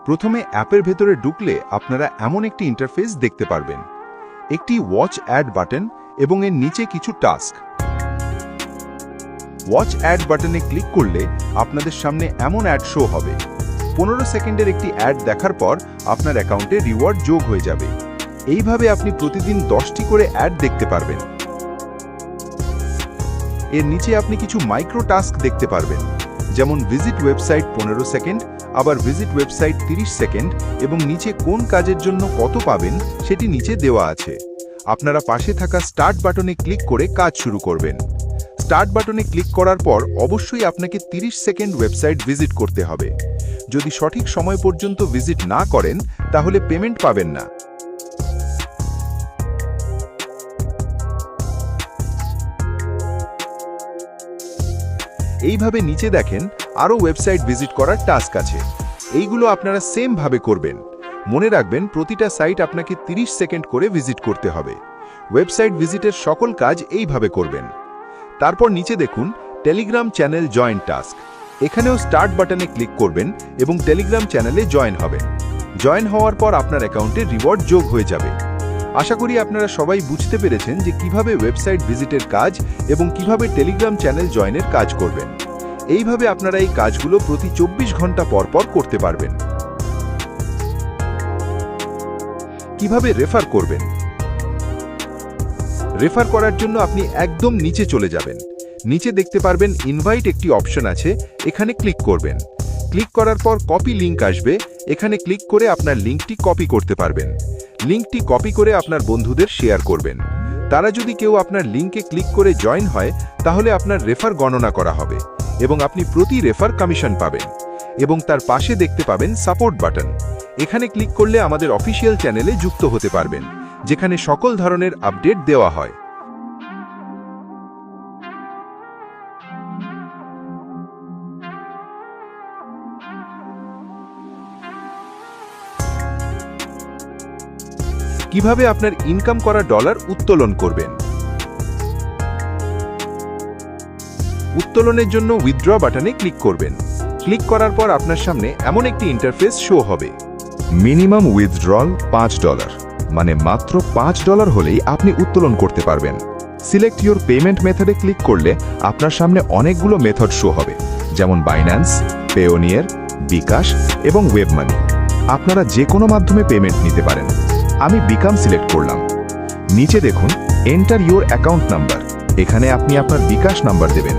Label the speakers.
Speaker 1: প্রথমে অ্যাপের ভেতরে ঢুকলে আপনারা এমন একটি ইন্টারফেস দেখতে পারবেন। একটি ওয়াচ অ্যাড বাটন এবং এর নিচে কিছু টাস্ক। ওয়াচ অ্যাড বাটনে ক্লিক করলে আপনাদের সামনে এমন অ্যাড শো হবে। 15 সেকেন্ডের একটি অ্যাড দেখার পর আপনার অ্যাকাউন্টে রিওয়ার্ড যোগ হয়ে যাবে। এইভাবে আপনি প্রতিদিন 10টি করে অ্যাড দেখতে পারবেন। এর নিচে আপনি কিছু মাইক্রো টাস্ক দেখতে পারবেন, যেমন ভিজিট ওয়েবসাইট 15 সেকেন্ড, আবার ভিজিট ওয়েবসাইট 30 সেকেন্ড এবং নিচে কোন কাজের জন্য কত পাবেন সেটি নিচে দেওয়া আছে। আপনারা পাশে থাকা স্টার্ট বাটনে ক্লিক করে কাজ শুরু করবেন। স্টার্ট বাটনে ক্লিক করার পর অবশ্যই আপনাকে 30 সেকেন্ড ওয়েবসাইট ভিজিট করতে হবে। যদি সঠিক সময় পর্যন্ত ভিজিট না করেন তাহলে পেমেন্ট পাবেন না। এইভাবে নিচে দেখেন আরও ওয়েবসাইট ভিজিট করার টাস্ক আছে। এইগুলো আপনারা সেম ভাবে করবেন। মনে রাখবেন প্রতিটা সাইট আপনাকে 30 সেকেন্ড করে ভিজিট করতে হবে। ওয়েবসাইট ভিজিটের সকল কাজ এইভাবে করবেন। তারপর নিচে দেখুন টেলিগ্রাম চ্যানেল জয়েন টাস্ক। এখানেও স্টার্ট বাটনে ক্লিক করবেন এবং টেলিগ্রাম চ্যানেলে জয়েন হবেন। জয়েন হওয়ার পর আপনার অ্যাকাউন্টে রিওয়ার্ড যোগ হয়ে যাবে। আশা করি আপনারা সবাই বুঝতে পেরেছেন যে কিভাবে ওয়েবসাইট ভিজিটের কাজ এবং কিভাবে টেলিগ্রাম চ্যানেল জয়েনের কাজ করবেন। এইভাবে আপনারা এই কাজগুলো প্রতি 24 ঘন্টা পর পর করতে পারবেন। কিভাবে রেফার করবেন? রেফার করার জন্য আপনি একদম নিচে চলে যাবেন। নিচে দেখতে পারবেন ইনভাইট একটি অপশন আছে, এখানে ক্লিক করবেন। ক্লিক করার পর কপি লিংক আসবে, এখানে ক্লিক করে আপনার লিংকটি কপি করতে পারবেন। লিংকটি কপি করে আপনার বন্ধুদের শেয়ার করবেন। তারা যদি কেউ আপনার লিংকে ক্লিক করে জয়েন হয় তাহলে আপনার রেফার গণনা করা হবে এবং আপনি প্রতি রেফার কমিশন পাবেন। এবং তার পাশে দেখতে পাবেন সাপোর্ট বাটন। এখানে ক্লিক করলে আমাদের অফিসিয়াল চ্যানেলে যুক্ত হতে পারবেন, যেখানে সকল ধরনের আপডেট দেওয়া হয়। কিভাবে আপনার ইনকাম করা ডলার উত্তোলন করবেন? উত্তোলনের জন্য উইথড্র বাটনে ক্লিক করবেন। ক্লিক করার পর আপনার সামনে এমন একটি ইন্টারফেস শো হবে।
Speaker 2: মিনিমাম উইথড্রল $5, মানে মাত্র $5 হলেই আপনি উত্তোলন করতে পারবেন। সিলেক্ট ইউর পেমেন্ট মেথডে ক্লিক করলে আপনার সামনে অনেকগুলো মেথড শো হবে, যেমন বাইন্যান্স, পেওনিয়ার, বিকাশ এবং ওয়েব মানি। আপনারা যে কোনো মাধ্যমে পেমেন্ট নিতে পারেন। আমি বিকাম সিলেক্ট করলাম। নিচে দেখুন এন্টার ইউর অ্যাকাউন্ট নাম্বার। এখানে আপনি আপনার বিকাশ নাম্বার দেবেন।